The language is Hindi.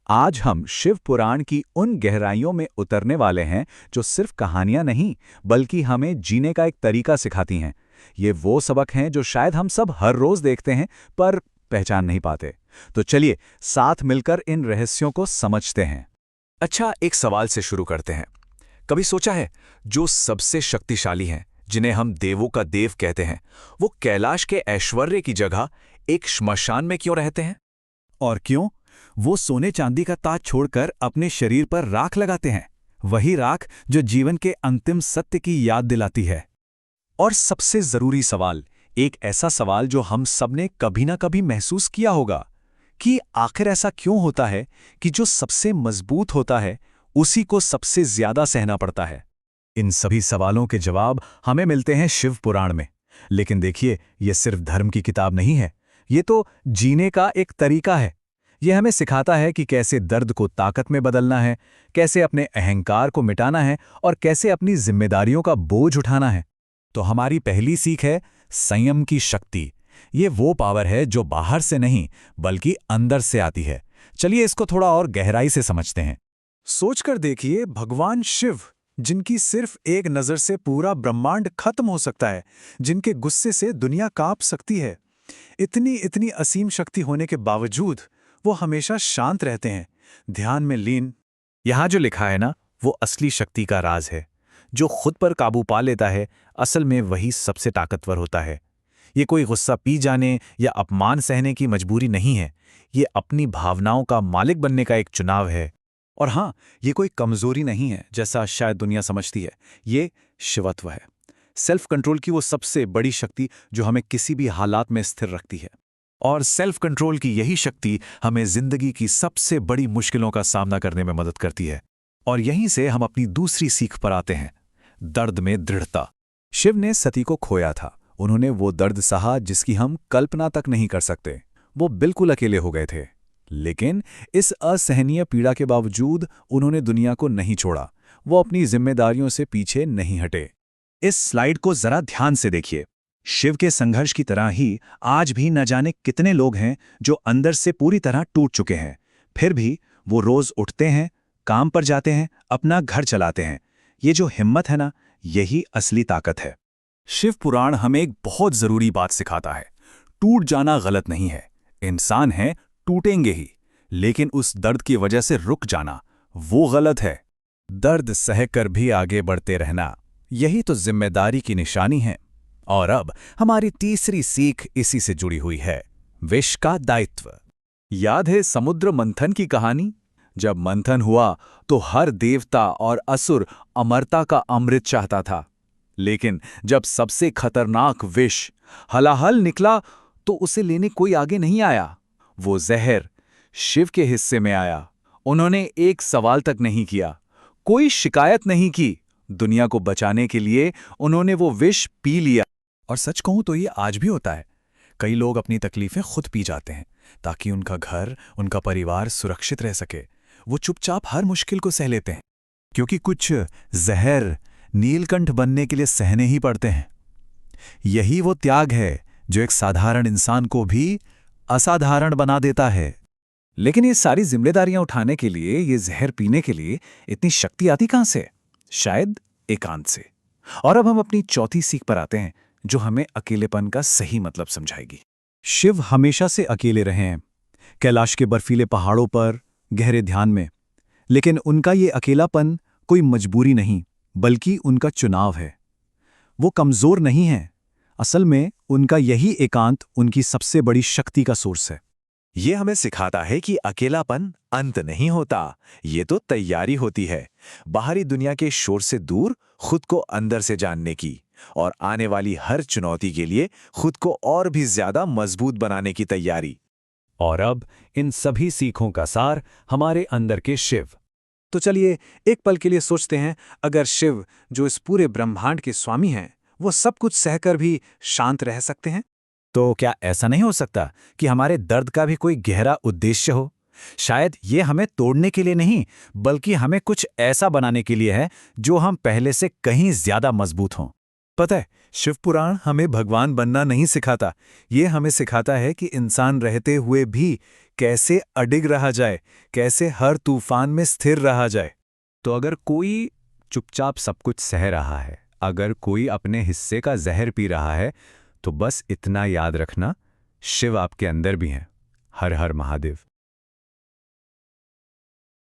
आज हम शिव पुराण की उन गहराइयों में उतरने वाले हैं जो सिर्फ कहानियां नहीं, बल्कि हमें जीने का एक तरीका सिखाती हैं। ये वो सबक हैं जो शायद हम सब हर रोज देखते हैं, पर पहचान नहीं पाते। तो चलिए साथ मिलकर इन रहस्यों को समझते हैं। अच्छा, एक सवाल से शुरू करते हैं। कभी सोचा है, जो सबसे शक्तिशाली हैं, जिन्हें हम देवों का देव कहते हैं, वो कैलाश के ऐश्वर्य की जगह एक श्मशान में क्यों रहते हैं? और क्यों? वो सोने चांदी का ताज छोड़कर अपने शरीर पर राख लगाते हैं, वही राख जो जीवन के अंतिम सत्य की याद दिलाती है। और सबसे जरूरी सवाल, एक ऐसा सवाल जो हम सबने कभी ना कभी महसूस किया होगा, कि आखिर ऐसा क्यों होता है कि जो सबसे मजबूत होता है उसी को सबसे ज्यादा सहना पड़ता है। इन सभी सवालों के जवाब हमें मिलते हैं शिव पुराण में। लेकिन देखिए, ये सिर्फ धर्म की किताब नहीं है, ये तो जीने का एक तरीका है। ये हमें सिखाता है कि कैसे दर्द को ताकत में बदलना है, कैसे अपने अहंकार को मिटाना है और कैसे अपनी जिम्मेदारियों का बोझ उठाना है। तो हमारी पहली सीख है संयम की शक्ति। ये वो पावर है जो बाहर से नहीं, बल्कि अंदर से आती है। चलिए इसको थोड़ा और गहराई से समझते हैं। सोचकर देखिए, भगवान शिव, जिनकी सिर्फ एक नजर से पूरा ब्रह्मांड खत्म हो सकता है, जिनके गुस्से से दुनिया कांप सकती है, इतनी इतनी असीम शक्ति होने के बावजूद वो हमेशा शांत रहते हैं, ध्यान में लीन। यहां जो लिखा है ना, वो असली शक्ति का राज है। जो खुद पर काबू पा लेता है, असल में वही सबसे ताकतवर होता है। ये कोई गुस्सा पी जाने या अपमान सहने की मजबूरी नहीं है, ये अपनी भावनाओं का मालिक बनने का एक चुनाव है। और हाँ, ये कोई कमजोरी नहीं है जैसा शायद दुनिया समझती है, ये शिवत्व है। सेल्फ कंट्रोल की वो सबसे बड़ी शक्ति जो हमें किसी भी हालात में स्थिर रखती है। और सेल्फ कंट्रोल की यही शक्ति हमें जिंदगी की सबसे बड़ी मुश्किलों का सामना करने में मदद करती है। और यहीं से हम अपनी दूसरी सीख पर आते हैं, दर्द में दृढ़ता। शिव ने सती को खोया था, उन्होंने वो दर्द सहा जिसकी हम कल्पना तक नहीं कर सकते। वो बिल्कुल अकेले हो गए थे, लेकिन इस असहनीय पीड़ा के बावजूद उन्होंने दुनिया को नहीं छोड़ा। वो अपनी जिम्मेदारियों से पीछे नहीं हटे। इस स्लाइड को जरा ध्यान से देखिए। शिव के संघर्ष की तरह ही आज भी न जाने कितने लोग हैं जो अंदर से पूरी तरह टूट चुके हैं, फिर भी वो रोज उठते हैं, काम पर जाते हैं, अपना घर चलाते हैं। ये जो हिम्मत है ना, यही असली ताकत है। शिव पुराण हमें एक बहुत जरूरी बात सिखाता है, टूट जाना गलत नहीं है। इंसान है, टूटेंगे ही, लेकिन उस दर्द की वजह से रुक जाना, वो गलत है। दर्द सहकर भी आगे बढ़ते रहना, यही तो जिम्मेदारी की निशानी है। और अब हमारी तीसरी सीख इसी से जुड़ी हुई है, विष का दायित्व। याद है समुद्र मंथन की कहानी? जब मंथन हुआ तो हर देवता और असुर अमरता का अमृत चाहता था, लेकिन जब सबसे खतरनाक विष हलाहल निकला तो उसे लेने कोई आगे नहीं आया। वो जहर शिव के हिस्से में आया। उन्होंने एक सवाल तक नहीं किया, कोई शिकायत नहीं की। दुनिया को बचाने के लिए उन्होंने वो विष पी लिया। और सच कहूं तो ये आज भी होता है। कई लोग अपनी तकलीफें खुद पी जाते हैं ताकि उनका घर, उनका परिवार सुरक्षित रह सके। वो चुपचाप हर मुश्किल को सह लेते हैं, क्योंकि कुछ जहर नीलकंठ बनने के लिए सहने ही पड़ते हैं। यही वो त्याग है जो एक साधारण इंसान को भी असाधारण बना देता है। लेकिन ये सारी जिम्मेदारियां उठाने के लिए, ये जहर पीने के लिए इतनी शक्ति आती कहां से? शायद एकांत से। और अब हम अपनी चौथी सीख पर आते हैं, जो हमें अकेलेपन का सही मतलब समझाएगी। शिव हमेशा से अकेले रहे हैं, कैलाश के बर्फीले पहाड़ों पर, गहरे ध्यान में। लेकिन उनका ये अकेलापन कोई मजबूरी नहीं, बल्कि उनका चुनाव है। वो कमजोर नहीं है, असल में उनका यही एकांत उनकी सबसे बड़ी शक्ति का सोर्स है। ये हमें सिखाता है कि अकेलापन अंत नहीं होता, ये तो तैयारी होती है। बाहरी दुनिया के शोर से दूर खुद को अंदर से जानने की, और आने वाली हर चुनौती के लिए खुद को और भी ज्यादा मजबूत बनाने की तैयारी। और अब इन सभी सीखों का सार हमारे अंदर के शिव। तो चलिए एक पल के लिए सोचते हैं, अगर शिव, जो इस पूरे ब्रह्मांड के स्वामी हैं, वो सब कुछ सहकर भी शांत रह सकते हैं, तो क्या ऐसा नहीं हो सकता कि हमारे दर्द का भी कोई गहरा उद्देश्य हो? शायद ये हमें तोड़ने के लिए नहीं, बल्कि हमें कुछ ऐसा बनाने के लिए है जो हम पहले से कहीं ज्यादा मजबूत हों। पता है, शिव पुराण हमें भगवान बनना नहीं सिखाता, ये हमें सिखाता है कि इंसान रहते हुए भी कैसे अडिग रहा जाए, कैसे हर तूफान में स्थिर रहा जाए। तो अगर कोई चुपचाप सब कुछ सह रहा है, अगर कोई अपने हिस्से का जहर पी रहा है, तो बस इतना याद रखना, शिव आपके अंदर भी हैं। हर हर महादेव।